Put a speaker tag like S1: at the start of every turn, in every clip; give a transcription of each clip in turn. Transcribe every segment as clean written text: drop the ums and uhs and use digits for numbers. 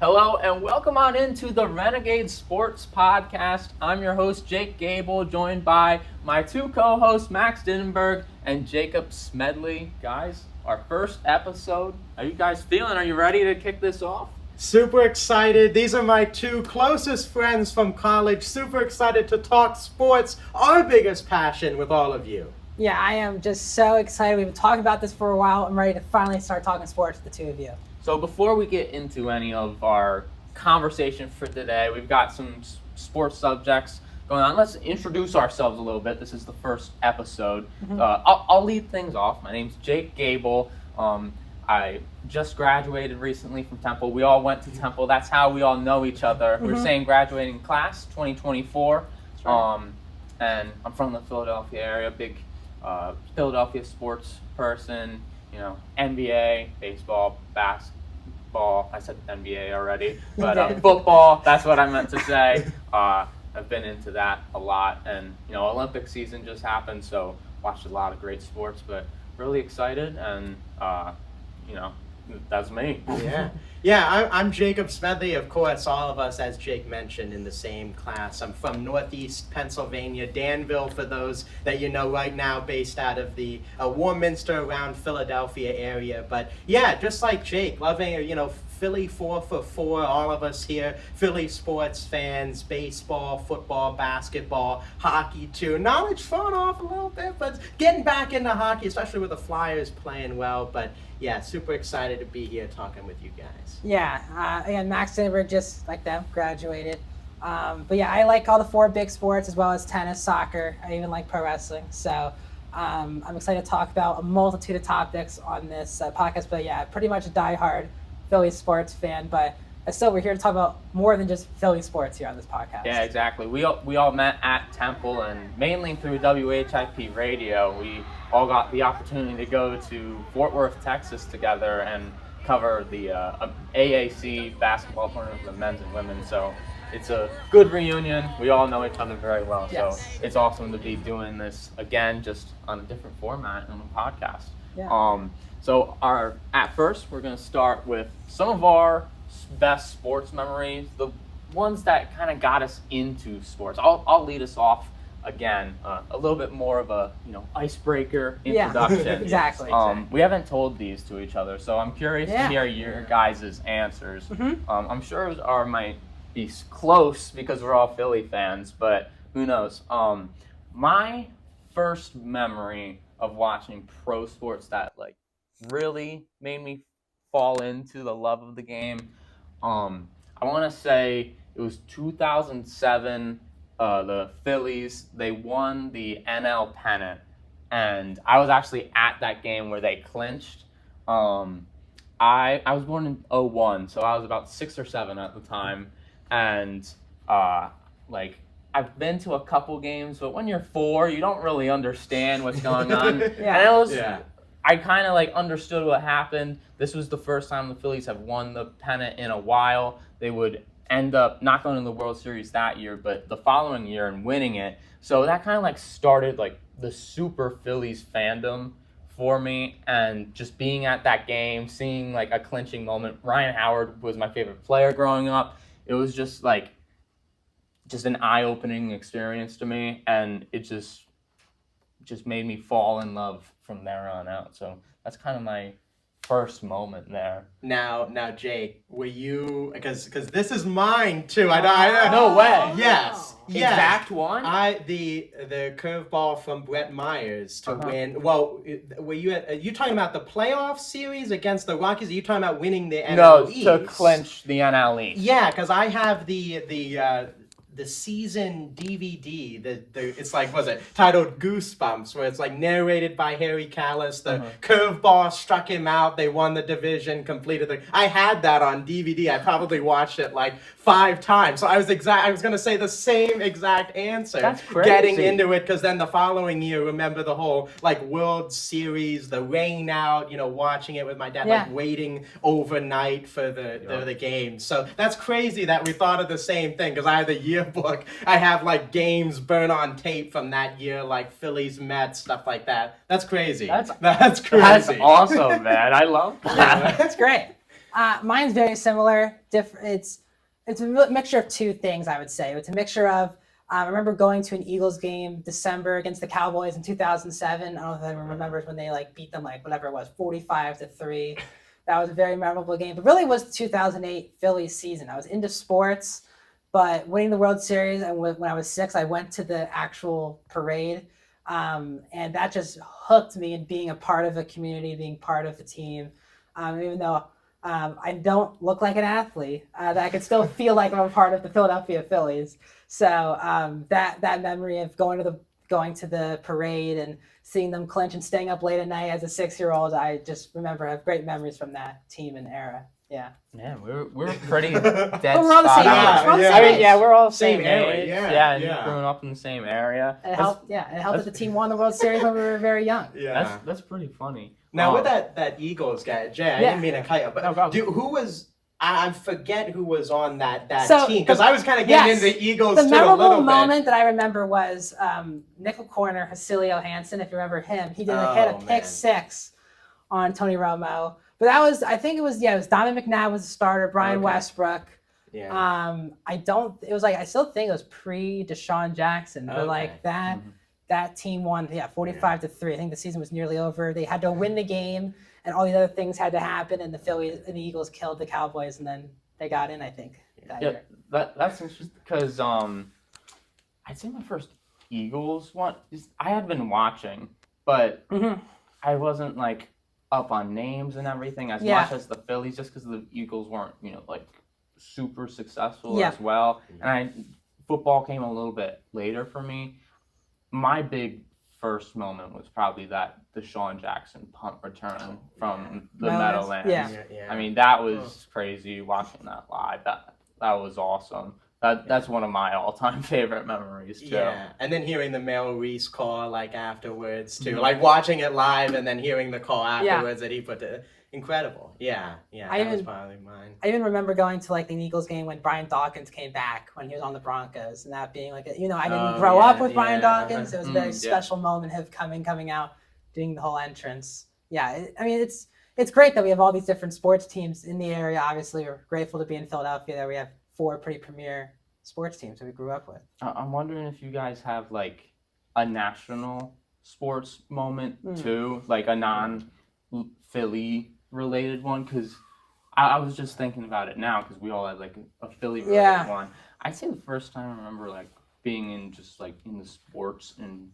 S1: Hello and welcome on into the Renegades Sports Podcast. I'm your host, Jake Gable, joined by my two co-hosts, Max Dinenberg and Jacob Smedley. Guys, our first episode. How you guys feeling? Are you ready to kick this off?
S2: Super excited. These are my two closest friends from college. Super excited to talk sports, our biggest passion, with all of you.
S3: Yeah, I am just so excited. We've been talking about this for a while. I'm ready to finally start talking sports with the two of you.
S1: So before we get into any of our conversation for today, we've got some sports subjects going on. Let's introduce ourselves a little bit. This is the first episode. I'll lead things off. My name's Jake Gable. I just graduated recently from Temple. We all went to Temple. That's how we all know each other. We're saying graduating class 2024.
S3: Right.
S1: And I'm from the Philadelphia area, big Philadelphia sports person. You know, NBA, baseball, basketball. I said NBA already, but football. That's what I meant to say. I've been into that a lot, and Olympic season just happened, so watched a lot of great sports. But really excited, and that's me.
S2: Yeah, I'm Jacob Smedley. Of course, all of us, as Jake mentioned, in the same class. I'm from Northeast Pennsylvania, Danville, for those that you know right now, based out of the Warminster around Philadelphia area. But yeah, just like Jake, loving, Philly 4 for 4, all of us here, Philly sports fans, baseball, football, basketball, hockey too. Knowledge falling off a little bit, but getting back into hockey, especially with the Flyers playing well. But yeah, super excited to be here talking with you guys.
S3: Yeah, again, Max Dinenberg, just like them, graduated. But yeah, I like all the 4 big sports as well as tennis, soccer. I even like pro wrestling. So I'm excited to talk about a multitude of topics on this podcast. But yeah, pretty much a diehard Philly sports fan. But still, we're here to talk about more than just Philly sports here on this podcast.
S1: Yeah, exactly. We all met at Temple, and mainly through WHIP radio. We all got the opportunity to go to Fort Worth, Texas together and cover the AAC basketball tournament for the men's and women. So it's a good reunion. We all know each other very well.
S3: Yes.
S1: So it's awesome to be doing this again, just on a different format on a podcast.
S3: Yeah.
S1: So at first, we're going to start with some of our best sports memories, the ones that kind of got us into sports. I'll lead us off again, a little bit more of a icebreaker introduction.
S3: Yeah, exactly.
S1: We haven't told these to each other, so I'm curious to hear your guys' answers. I'm sure ours might be close because we're all Philly fans, but who knows? My first memory of watching pro sports that really made me fall into the love of the game. I want to say it was 2007. The Phillies, they won the NL pennant, and I was actually at that game where they clinched. I was born in 2001, so I was about 6 or 7 at the time, and I've been to a couple games, but when you're 4, you don't really understand what's going on. I kind of understood what happened. This was the first time the Phillies have won the pennant in a while. They would end up not going to the World Series that year, but the following year and winning it. So that kind of started the super Phillies fandom for me, and just being at that game, seeing a clinching moment. Ryan Howard was my favorite player growing up. It was just an eye-opening experience to me, and it just made me fall in love from there on out. So that's kind of my first moment there.
S2: Now, Jake, were you, because this is mine too.
S1: No way.
S2: Yes.
S1: Exact one?
S2: The curveball from Brett Myers to win. Well, were you talking about the playoff series against the Rockies? Are you talking about winning the NL East?
S1: No, to clinch the NL East.
S2: Yeah, because I have the season DVD, it's was it titled Goosebumps, where it's narrated by Harry Callis. The curveball struck him out. They won the division, completed I had that on DVD. I probably watched it 5 times. So I was going to say the same exact answer.
S1: That's crazy.
S2: Getting into it, because then the following year, remember the whole World Series, the rain out, watching it with my dad, waiting overnight for the game. So that's crazy that we thought of the same thing, because I had the yearbook. I have games burn on tape from that year, Phillies, Mets, stuff like that. That's crazy. That's crazy.
S1: That's awesome, man. I love that.
S3: That's great. Mine's very similar. It's a mixture of two things, I would say. It's a mixture of I remember going to an Eagles game December against the Cowboys in 2007. I don't know if anyone remembers when they beat them whatever it was, 45-3. That was a very memorable game. But really, it was the 2008 Phillies season. I was into sports, but winning the World Series, and when I was 6, I went to the actual parade, and that just hooked me in being a part of a community, being part of the team. Even though I don't look like an athlete, that I could still feel like I'm a part of the Philadelphia Phillies. So that memory of going to the parade and seeing them clinch and staying up late at night as a 6-year-old, I just remember I have great memories from that team and era. Yeah.
S1: Yeah, we're pretty dead
S3: we're all the same age.
S1: We're all the same age.
S2: age.
S1: Yeah, growing up in the same area.
S3: And it helped that the team won the World Series when we were very young.
S2: Yeah.
S1: That's pretty funny.
S2: Now with that Eagles guy, Jay, I didn't mean to cut you, but who was? I forget who was on that team, because I was kind of getting into the Eagles too a little bit.
S3: The memorable moment that I remember was nickel corner Hacilio Hansen. If you remember him, he hit a pick 6 on Tony Romo. But that was, I think it was Donovan McNabb was the starter, Brian Westbrook.
S2: Yeah.
S3: I still think it was pre Deshaun Jackson, but that team won 45-3. I think the season was nearly over. They had to win the game, and all these other things had to happen, and the Eagles killed the Cowboys, and then they got in, I think, that year.
S1: That's interesting because I'd say my first Eagles one, I had been watching, but I wasn't up on names and everything as much as the Phillies, just because the Eagles weren't super successful as well, and football came a little bit later for me. My big first moment was probably that Deshaun Jackson punt return from the Meadowlands.
S3: Yeah.
S1: I mean, that was crazy watching that live. That was awesome. That's one of my all-time favorite memories, too.
S2: Yeah, and then hearing the Mel Reese call, afterwards, too. Watching it live and then hearing the call afterwards that he put the... Incredible. Yeah, that was probably mine.
S3: I even remember going to, the Eagles game when Brian Dawkins came back when he was on the Broncos, and that being, I didn't grow up with Brian Dawkins. It was a very special moment of coming out, doing the whole entrance. Yeah, it's great that we have all these different sports teams in the area. Obviously, we're grateful to be in Philadelphia that we have 4 pretty premier sports teams that we grew up with.
S1: I'm wondering if you guys have a national sports moment too, a non-Philly related one, because I was just thinking about it now because we all had a Philly related one. I'd say the first time I remember being in just in the sports in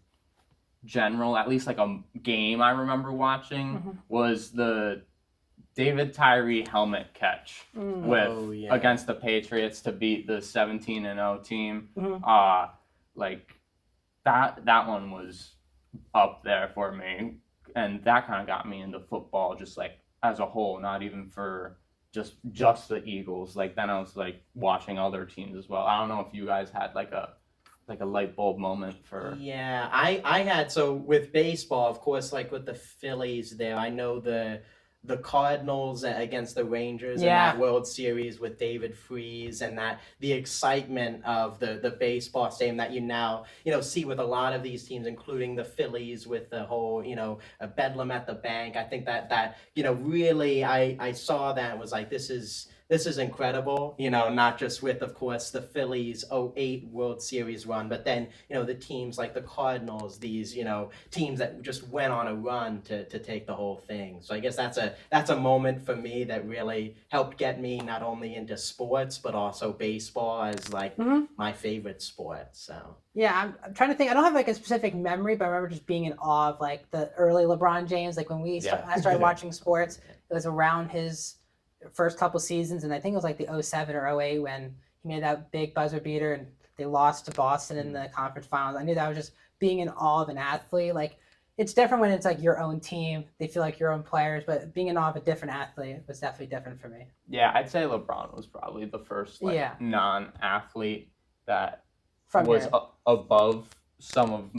S1: general, at least a game I remember watching was the David Tyree helmet catch against the Patriots to beat the 17-0 team. That one was up there for me, and that kind of got me into football just as a whole, not even for just the Eagles. Then I was watching other teams as well. I don't know if you guys had a light bulb moment for...
S2: Yeah, I had, so with baseball, of course, with the Phillies there, I know the Cardinals against the Rangers in that World Series with David Freese, and that the excitement of the baseball stadium that you now see with a lot of these teams, including the Phillies with the whole a Bedlam at the Bank. I think that really I saw that and was this is incredible, not just with, of course, the Phillies 08 World Series run, but then, the teams like the Cardinals, these, teams that just went on a run to take the whole thing. So I guess that's a moment for me that really helped get me not only into sports, but also baseball as my favorite sport. So.
S3: Yeah, I'm trying to think. I don't have a specific memory, but I remember just being in awe of the early LeBron James. When I started watching sports, it was around his first couple seasons, and I think it was the 07 or 08 when he made that big buzzer beater and they lost to Boston in the conference finals. I knew that was just being in awe of an athlete. It's different when it's your own team. They feel like your own players, but being in awe of a different athlete was definitely different for me.
S1: Yeah, I'd say LeBron was probably the first non-athlete that was above some of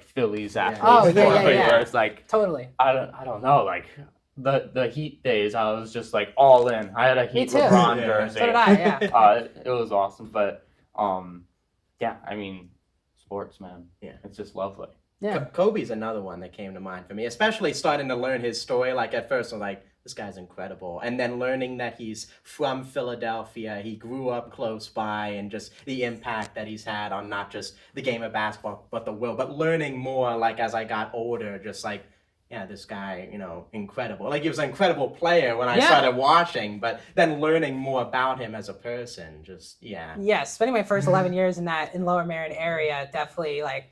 S1: Philly's athletes.
S3: Oh, yeah.
S1: Where it's
S3: totally.
S1: I don't know, the Heat days, I was just all in. I had a Heat LeBron jersey.
S3: So did I, yeah.
S1: It was awesome, but sports, man. Yeah, it's just lovely.
S3: Yeah,
S2: Kobe's another one that came to mind for me, especially starting to learn his story. At first, I'm this guy's incredible. And then learning that he's from Philadelphia, he grew up close by, and just the impact that he's had on not just the game of basketball, but the world, but learning more, like, as I got older, just like, yeah, this guy, incredible. Like, he was an incredible player when I started watching, but then learning more about him as a person,
S3: Yes, spending my first 11 years in Lower Merion area, definitely, I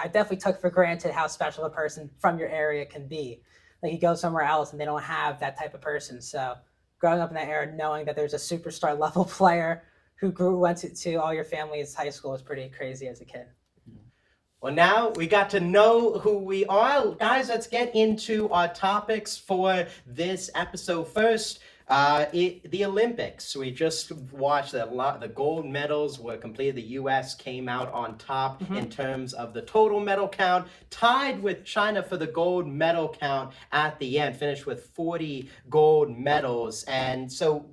S3: definitely took for granted how special a person from your area can be. Like, you go somewhere else and they don't have that type of person. So growing up in that era, knowing that there's a superstar level player who went to all your family's high school was pretty crazy as a kid.
S2: Well, now we got to know who we are. Guys, let's get into our topics for this episode. First, the Olympics. We just watched the gold medals were completed. The U.S. came out on top in terms of the total medal count, tied with China for the gold medal count at the end, finished with 40 gold medals. And so one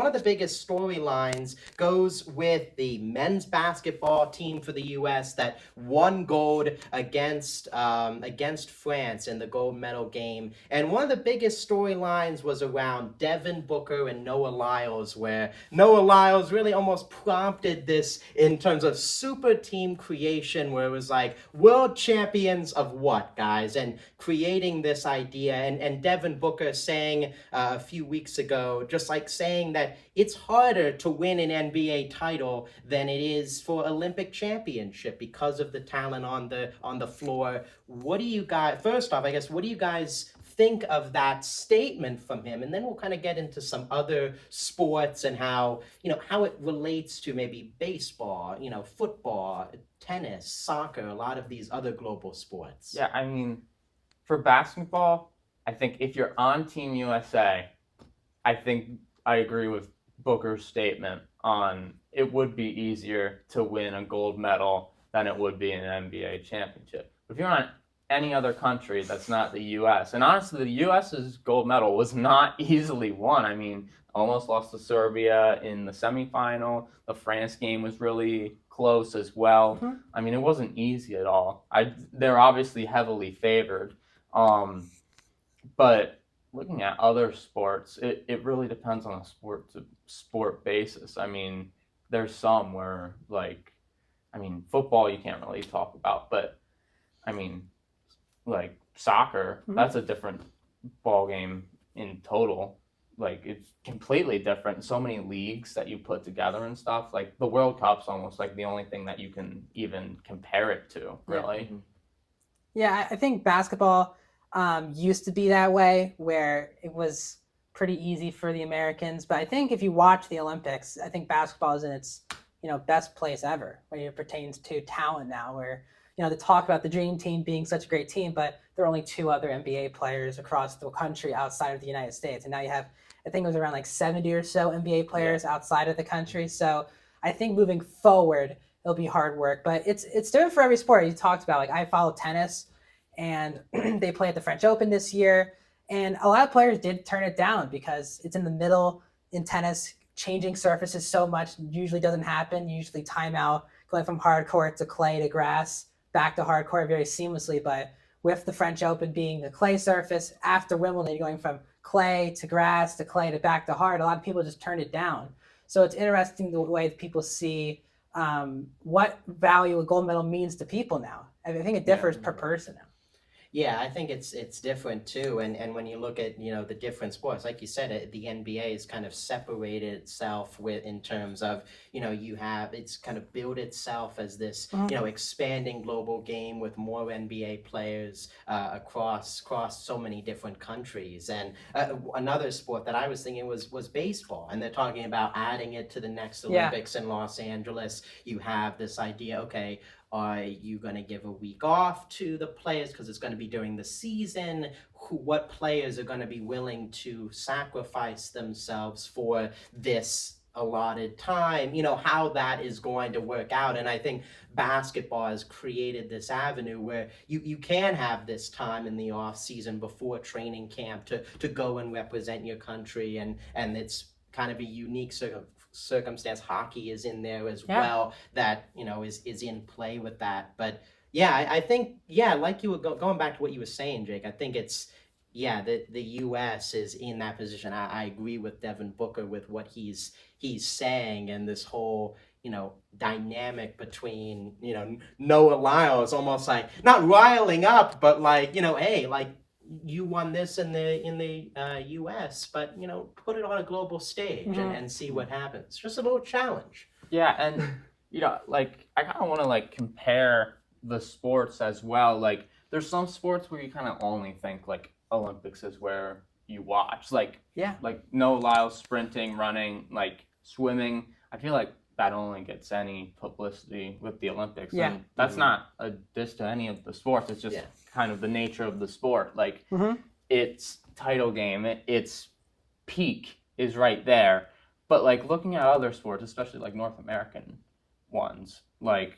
S2: of the biggest storylines goes with the men's basketball team for the U.S. that won gold against France in the gold medal game. And one of the biggest storylines was around Devin Booker and Noah Lyles, where Noah Lyles really almost prompted this in terms of super team creation, where it was like, world champions of what, guys? And creating this idea. And Devin Booker saying a few weeks ago, just like saying that it's harder to win an NBA title than it is for Olympic championship because of the talent on the floor. What do you guys, first off, I guess, what do you guys think of that statement from him? And then we'll kind of get into some other sports and how it relates to maybe baseball, football, tennis, soccer, a lot of these other global sports.
S1: Yeah, I mean, for basketball, I think if you're on Team USA, I think I agree with Booker's statement on it would be easier to win a gold medal than it would be an NBA championship. But if you're on any other country that's not the U.S. And honestly, the U.S.'s gold medal was not easily won. I mean, almost lost to Serbia in the semifinal. The France game was really close as well. I mean, it wasn't easy at all. They're obviously heavily favored. But looking at other sports, it really depends on a sport basis. I mean, there's some where, football you can't really talk about, but I mean, like soccer, that's a different ball game in total. Like, it's completely different. So many leagues that you put together and stuff. Like, the World Cup's almost like the only thing that you can even compare it to, really.
S3: Yeah, I think basketball used to be that way, where it was pretty easy for the Americans. But I think if you watch the Olympics, I think basketball is in its best place ever when it pertains to talent now, where they talk about the dream team being such a great team, but there are only 2 other NBA players across the country outside of the United States. And now you have, I think it was around like 70 or so NBA players outside of the country. So I think moving forward, it'll be hard work, but it's different for every sport. You talked about, like, I follow tennis, and they play at the French Open this year. And a lot of players did turn it down because it's in the middle in tennis. Changing surfaces so much usually doesn't happen. Usually timeout, going from hard court to clay to grass, back to hard court very seamlessly. But with the French Open being the clay surface, after Wimbledon, going from clay to grass to clay to back to hard, a lot of people just turned it down. So it's interesting the way that people see what value a gold medal means to people now. I think it differs per person now.
S2: Yeah, I think it's different too, and when you look at the different sports, like you said, the NBA has kind of separated itself in terms of it's kind of built itself as this expanding global game with more NBA players across so many different countries. And another sport that I was thinking was baseball, and they're talking about adding it to the next Olympics in Los Angeles. You have this idea, okay, are you going to give a week off to the players because it's going to be during the season? What players are going to be willing to sacrifice themselves for this allotted time? How that is going to work out. And I think basketball has created this avenue where you can have this time in the off season before training camp to go and represent your country, and it's kind of a unique circumstance. Hockey is in there as well, that is in play with that. But I think like you were going back to what you were saying, Jake, I think it's the U.S. is in that position. I agree with Devin Booker with what he's saying, and this whole dynamic between Noah Lyles, almost like not riling up, but like hey, like you won this in the U.S., but put it on a global stage and see what happens. Just a little challenge.
S1: Yeah, and like I kind of want to like compare the sports as well. Like there's some sports where you kind of only think like Olympics is where you watch. Like Noah Lyles sprinting, running, like swimming. I feel like that only gets any publicity with the Olympics.
S3: Yeah.
S1: And that's not a diss to any of the sports. It's just kind of the nature of the sport. Like its title game, its peak is right there. But like looking at other sports, especially like North American ones, like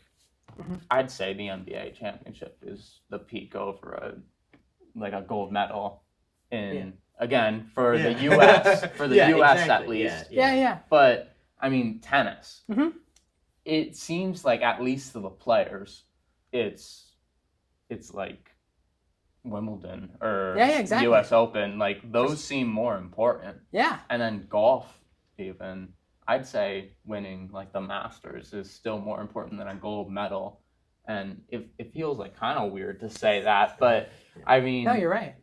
S1: I'd say the NBA championship is the peak over a gold medal in again for the US US at least.
S3: Yeah.
S1: But I mean tennis. It seems like at least to the players, it's like Wimbledon or
S3: exactly.
S1: US Open. Like those seem more important.
S3: Yeah.
S1: And then golf. Even I'd say winning like the Masters is still more important than a gold medal, and it feels like kind of weird to say that, but I mean,
S3: no, you're right.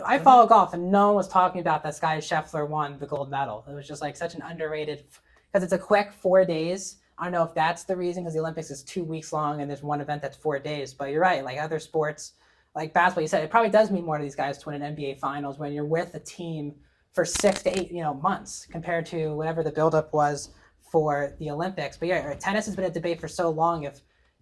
S3: I follow golf, and no one was talking about that Sky Scheffler won the gold medal. It was just like such an underrated, because it's a quick 4 days. I don't know if that's the reason, because the Olympics is 2 weeks long and there's one event that's 4 days. But you're right, like other sports, like basketball, you said it probably does mean more to these guys to win an NBA Finals when you're with a team for 6 to 8 months compared to whatever the buildup was for the Olympics. But yeah, tennis has been a debate for so long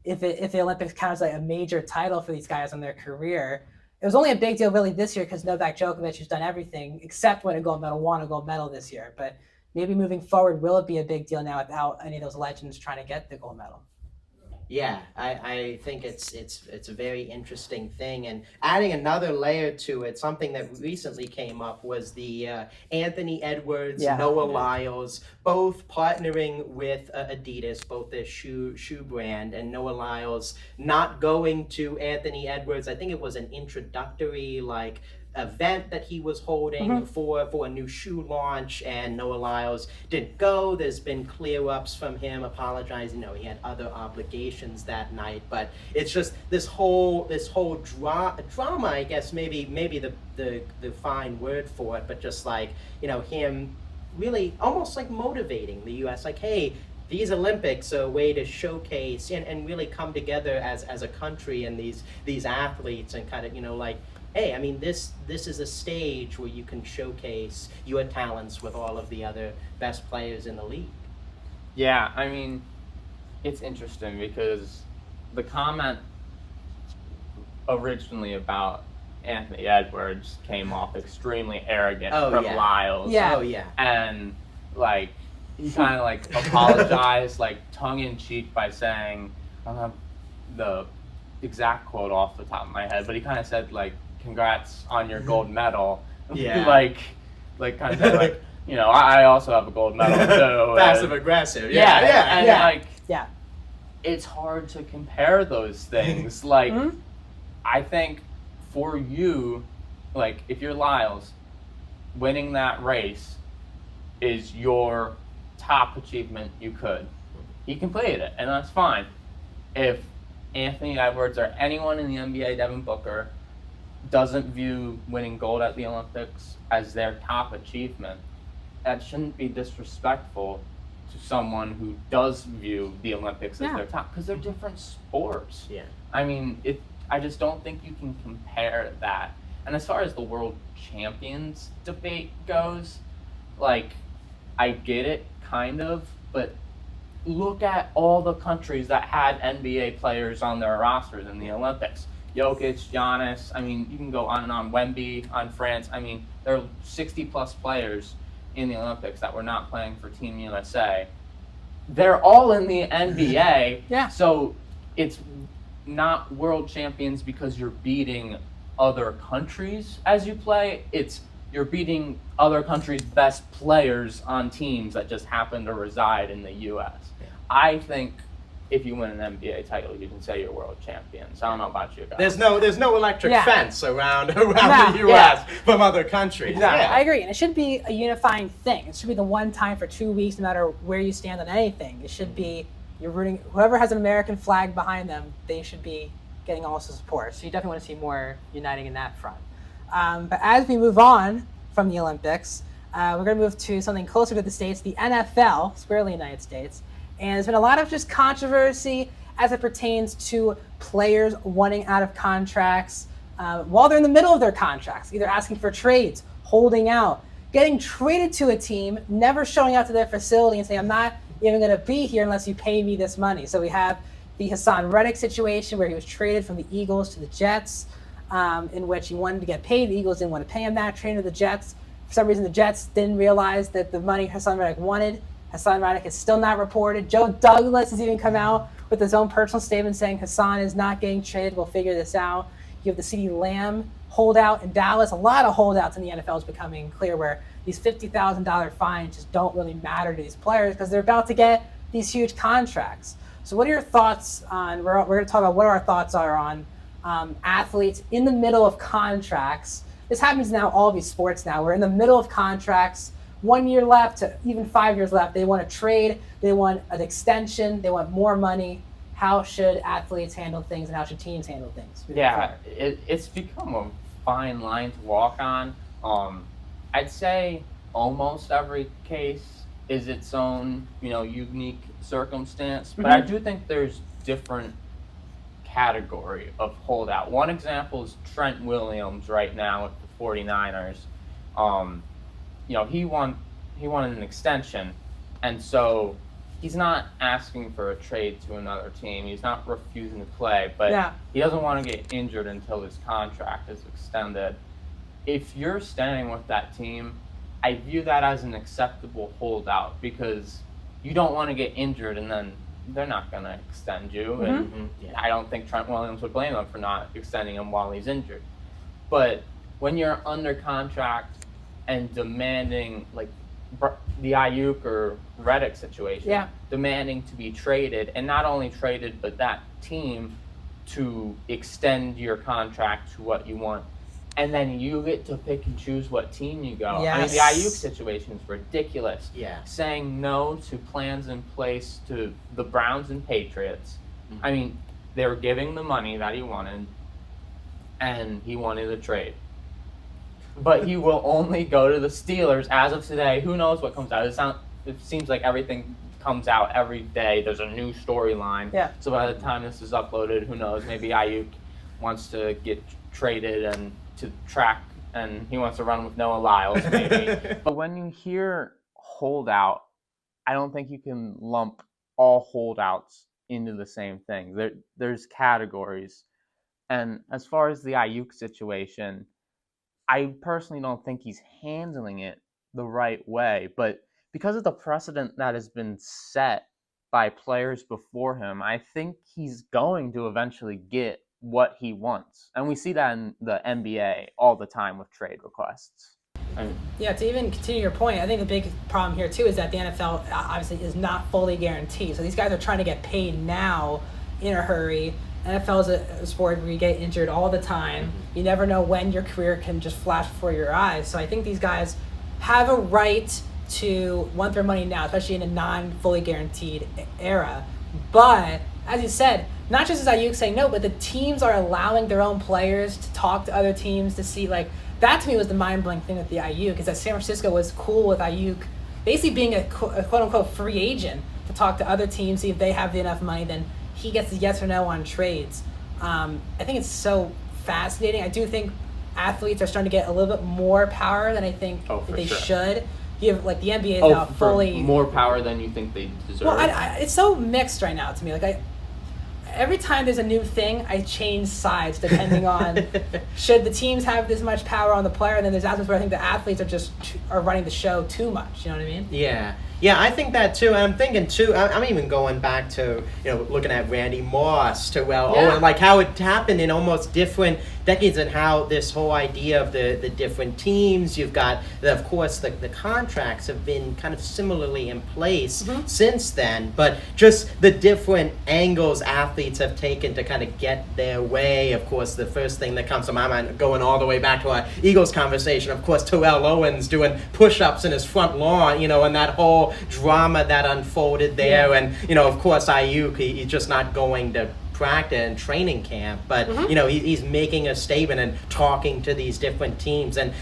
S3: if the Olympics counts like a major title for these guys in their career. It was only a big deal really this year because Novak Djokovic, who's done everything except win a gold medal, won a gold medal this year. But maybe moving forward, will it be a big deal now without any of those legends trying to get the gold medal?
S2: Yeah, I think it's a very interesting thing, and adding another layer to it, something that recently came up was the Anthony Edwards, Noah Lyles, both partnering with Adidas, both their shoe brand, and Noah Lyles not going to Anthony Edwards. I think it was an introductory event that he was holding for a new shoe launch, and Noah Lyles didn't go. There's been clear-ups from him apologizing. He had other obligations that night, but it's just this whole drama, I guess, maybe the fine word for it, but just him really almost like motivating the U.S. like, hey, these Olympics are a way to showcase and really come together as a country and these athletes and kind of hey, I mean, this is a stage where you can showcase your talents with all of the other best players in the league.
S1: Yeah, I mean, it's interesting because the comment originally about Anthony Edwards came off extremely arrogant from Lyles.
S3: Yeah.
S2: Oh, yeah.
S1: And, he kind of, apologized, tongue-in-cheek by saying, I don't have the exact quote off the top of my head, but he kind of said, congrats on your gold medal.
S2: Yeah.
S1: Kind of said, I also have a gold medal too.
S2: Passive aggressive.
S1: Yeah. It's hard to compare those things. I think for you, if you're Lyles, winning that race is your top achievement you could. He completed it, and that's fine. If Anthony Edwards or anyone in the NBA, Devin Booker, doesn't view winning gold at the Olympics as their top achievement, that shouldn't be disrespectful to someone who does view the Olympics as their top, because they're different sports.
S2: Yeah.
S1: I mean, I just don't think you can compare that. And as far as the world champions debate goes, I get it, kind of, but look at all the countries that had NBA players on their rosters in the Olympics. Jokic, Giannis, I mean, you can go on and on. Wemby on France. I mean, there are 60-plus players in the Olympics that were not playing for Team USA. They're all in the NBA.
S3: Yeah.
S1: So it's not world champions because you're beating other countries as you play. It's you're beating other countries' best players on teams that just happen to reside in the U.S. Yeah. I think if you win an NBA title, you can say you're world champions. I don't know about you guys.
S2: There's no electric fence around the U.S. from other countries.
S1: Exactly.
S3: I agree, and it should be a unifying thing. It should be the one time for 2 weeks, no matter where you stand on anything. It should be you're rooting. Whoever has an American flag behind them, they should be getting all the support. So you definitely want to see more uniting in that front. But as we move on from the Olympics, we're going to move to something closer to the States, the NFL, squarely United States. And there's been a lot of just controversy as it pertains to players wanting out of contracts while they're in the middle of their contracts, either asking for trades, holding out, getting traded to a team, never showing up to their facility and saying, I'm not even going to be here unless you pay me this money. So we have the Hassan Reddick situation where he was traded from the Eagles to the Jets, in which he wanted to get paid. The Eagles didn't want to pay him that, traded to the Jets. For some reason, the Jets didn't realize that the money Hassan Reddick wanted. Hassan Reddick is still not reported. Joe Douglas has even come out with his own personal statement saying Hassan is not getting traded. We'll figure this out. You have the CeeDee Lamb holdout in Dallas. A lot of holdouts in the NFL is becoming clear where these $50,000 fines just don't really matter to these players because they're about to get these huge contracts. So what are your thoughts on, we're going to talk about what our thoughts are on athletes in the middle of contracts. This happens now, all of these sports now. We're in the middle of contracts, 1 year left to even 5 years left. They want to trade, they want an extension, they want more money. How should athletes handle things and how should teams handle things?
S1: Yeah, it's become a fine line to walk on. I'd say almost every case is its own, unique circumstance, but I do think there's different category of holdout. One example is Trent Williams right now with the 49ers. He wanted an extension, and so he's not asking for a trade to another team. He's not refusing to play, but he doesn't want to get injured until his contract is extended. If you're staying with that team, I view that as an acceptable holdout because you don't want to get injured and then they're not going to extend you. And I don't think Trent Williams would blame them for not extending him while he's injured. But when you're under contract and demanding, like the Ayuk or Reddick situation, demanding to be traded, and not only traded, but that team to extend your contract to what you want, and then you get to pick and choose what team you go.
S3: Yes.
S1: I mean, the Ayuk situation is ridiculous.
S2: Yeah.
S1: Saying no to plans in place to the Browns and Patriots. I mean, they were giving the money that he wanted, and he wanted a trade. But he will only go to the Steelers as of today. Who knows what comes out? It seems like everything comes out every day. There's a new storyline.
S3: Yeah.
S1: So by the time this is uploaded, who knows? Maybe Ayuk wants to get traded and to track, and he wants to run with Noah Lyles, maybe. But when you hear holdout, I don't think you can lump all holdouts into the same thing. There's categories. And as far as the Ayuk situation, I personally don't think he's handling it the right way. But because of the precedent that has been set by players before him, I think he's going to eventually get what he wants. And we see that in the NBA all the time with trade requests.
S3: To even continue your point, I think the big problem here too is that the NFL obviously is not fully guaranteed. So these guys are trying to get paid now in a hurry. NFL is a sport where you get injured all the time. You never know when your career can just flash before your eyes. So I think these guys have a right to want their money now, especially in a non-fully guaranteed era. But as you said, not just as Ayuk saying no, but the teams are allowing their own players to talk to other teams to see, like, that to me was the mind-blowing thing with the Ayuk, is that San Francisco was cool with Ayuk basically being a quote-unquote free agent to talk to other teams, see if they have enough money, then he gets a yes or no on trades. I think it's so fascinating. I do think athletes are starting to get a little bit more power than I think they should. You have, like, the NBA is now fully
S1: more power than you think they deserve.
S3: Well, it's so mixed right now to me. Like, every time there's a new thing, I change sides depending on should the teams have this much power on the player, and then there's aspects where I think the athletes are running the show too much. You know what I mean?
S2: Yeah, I think that too. And I'm thinking too, I'm even going back to, looking at Randy Moss to and like how it happened in almost different decades, and how this whole idea of the different teams, you've got, of course, the contracts have been kind of similarly in place since then, but just the different angles athletes have taken to kind of get their way. Of course, the first thing that comes to my mind, going all the way back to our Eagles conversation, of course, Terrell Owens doing push-ups in his front lawn, and that whole drama that unfolded there. And, of course, Ayuk, he's just not going to practice and training camp, but he's making a statement and talking to these different teams. And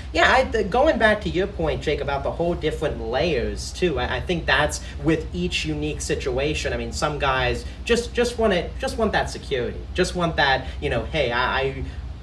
S2: going back to your point, Jake, about the whole different layers too, I think that's with each unique situation. I mean, some guys just want that security, just want that, hey,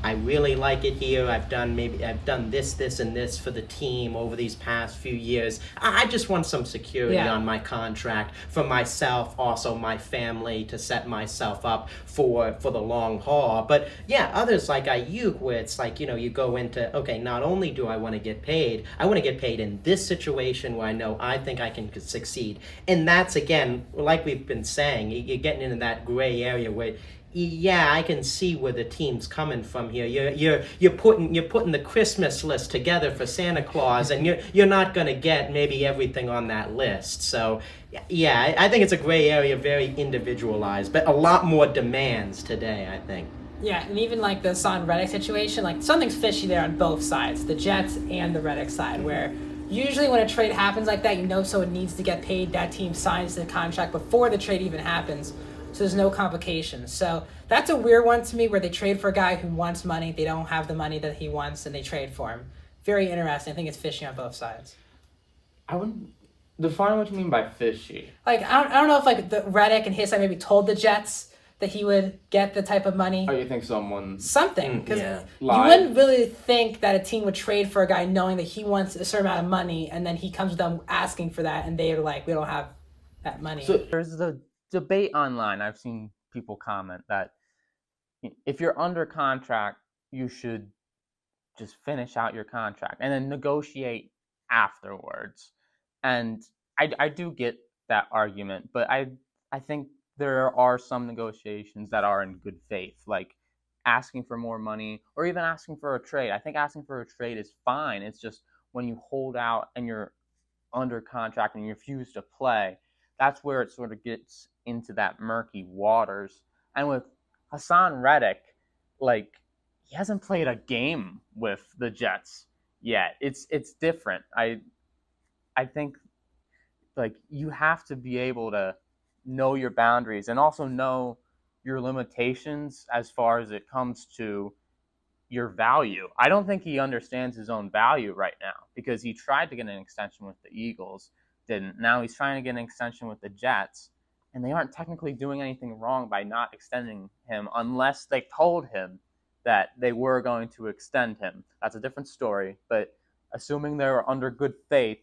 S2: I really like it here. I've done this, and this for the team over these past few years. I just want some security on my contract for myself, also my family, to set myself up for the long haul. But others like Ayuk, where it's like, you go into, okay, not only do I want to get paid, I want to get paid in this situation where I think I can succeed. And that's, again, like we've been saying, you're getting into that gray area where, I can see where the team's coming from here. You're putting the Christmas list together for Santa Claus, and you're not going to get maybe everything on that list. So, I think it's a gray area, very individualized, but a lot more demands today, I think.
S3: Yeah, and even like the Hassan Reddick situation, like something's fishy there on both sides, the Jets and the Reddick side, where usually when a trade happens like that, someone needs to get paid, that team signs the contract before the trade even happens. So there's no complications. So that's a weird one to me, where they trade for a guy who wants money. They don't have the money that he wants, and they trade for him. Very interesting. I think it's fishy on both sides.
S1: I wouldn't define what you mean by fishy.
S3: Like, I don't know if like the Reddick and his side maybe told the Jets that he would get the type of money.
S1: Oh, you think
S3: something? Because you wouldn't really think that a team would trade for a guy knowing that he wants a certain amount of money, and then he comes to them asking for that, and they're like, we don't have that money.
S1: So there's the debate online. I've seen people comment that if you're under contract, you should just finish out your contract and then negotiate afterwards. And I do get that argument, but I think there are some negotiations that are in good faith, like asking for more money or even asking for a trade. I think asking for a trade is fine. It's just when you hold out and you're under contract and you refuse to play, that's where it sort of gets into that murky waters. And with Hassan Reddick, like, he hasn't played a game with the Jets yet. It's different. I think, like, you have to be able to know your boundaries and also know your limitations as far as it comes to your value. I don't think he understands his own value right now, because he tried to get an extension with the Eagles, didn't. Now he's trying to get an extension with the Jets, and they aren't technically doing anything wrong by not extending him unless they told him that they were going to extend him. That's a different story, but assuming they're under good faith,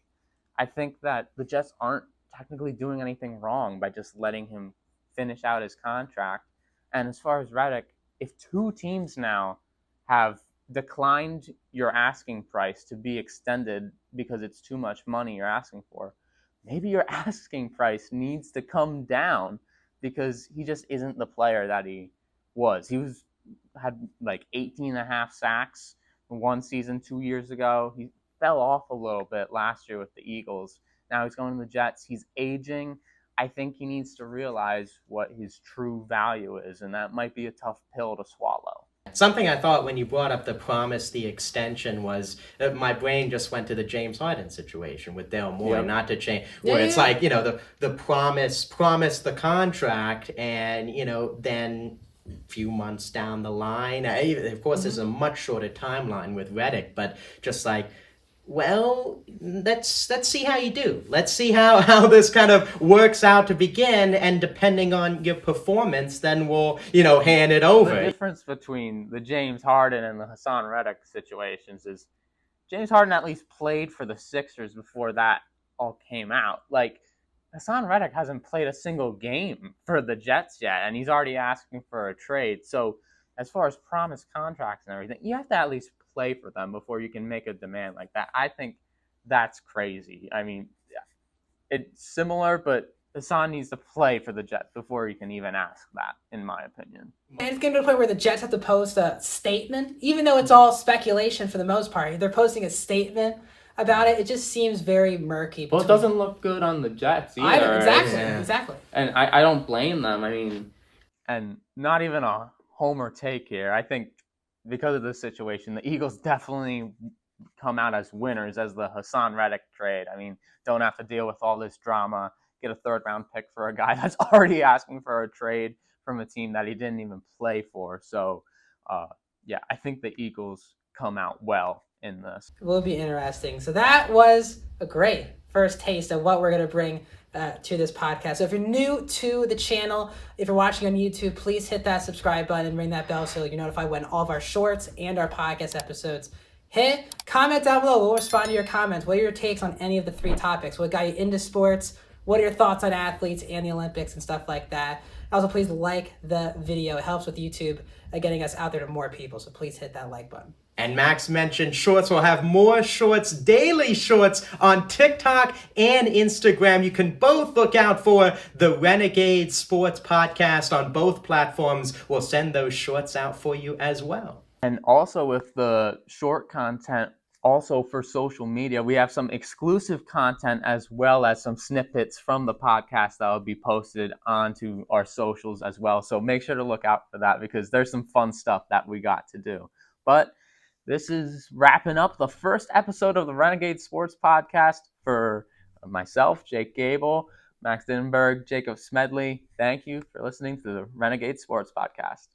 S1: I think that the Jets aren't technically doing anything wrong by just letting him finish out his contract. And as far as Reddick, if two teams now have declined your asking price to be extended because it's too much money you're asking for, maybe your asking price needs to come down, because he just isn't the player that he was. He had like 18 and a half sacks in one season 2 years ago. He fell off a little bit last year with the Eagles. Now he's going to the Jets. He's aging. I think he needs to realize what his true value is, and that might be a tough pill to swallow.
S2: Something I thought when you brought up the extension was, my brain just went to the James Harden situation with Dale Moore, not to change, where it's like, the promise the contract, and, then a few months down the line, of course, there's a much shorter timeline with Reddick, but just like, well, let's see how you do. Let's see how this kind of works out to begin, and depending on your performance, then we'll, hand it over.
S1: The difference between the James Harden and the Hassan Reddick situations is James Harden at least played for the Sixers before that all came out. Like, Hassan Reddick hasn't played a single game for the Jets yet, and he's already asking for a trade. So as far as promised contracts and everything, you have to at least play for them before you can make a demand like that. I think that's crazy. I mean, it's similar, but Hassan needs to play for the Jets before you can even ask that, in my opinion.
S3: And it's getting to the point where the Jets have to post a statement, even though it's all speculation for the most part. They're posting a statement about it. It just seems very murky.
S1: Well, it doesn't look good on the Jets either.
S3: Exactly.
S1: And I don't blame them. I mean, and not even a homer take here. I think because of this situation, the Eagles definitely come out as winners as the Hassan Reddick trade. I mean, don't have to deal with all this drama, get a third-round pick for a guy that's already asking for a trade from a team that he didn't even play for. So, yeah, I think the Eagles come out well in this.
S3: It will be interesting. So that was a great first taste of what we're going to bring to this podcast. So if you're new to the channel, if you're watching on YouTube, please hit that subscribe button and ring that bell so you're notified when all of our shorts and our podcast episodes hit. Comment down below. We'll respond to your comments. What are your takes on any of the 3 topics? What got you into sports? What are your thoughts on athletes and the Olympics and stuff like that? Also, please like the video. It helps with YouTube getting us out there to more people. So please hit that like button.
S2: And Max mentioned shorts. We'll have more shorts, daily shorts on TikTok and Instagram. You can both look out for the Renegades Sports Podcast on both platforms. We'll send those shorts out for you as well.
S1: And also with the short content, also for social media, we have some exclusive content as well as some snippets from the podcast that will be posted onto our socials as well. So make sure to look out for that because there's some fun stuff that we got to do. But this is wrapping up the first episode of the Renegades Sports Podcast for myself, Jake Gable, Max Dinenberg, Jacob Smedley. Thank you for listening to the Renegades Sports Podcast.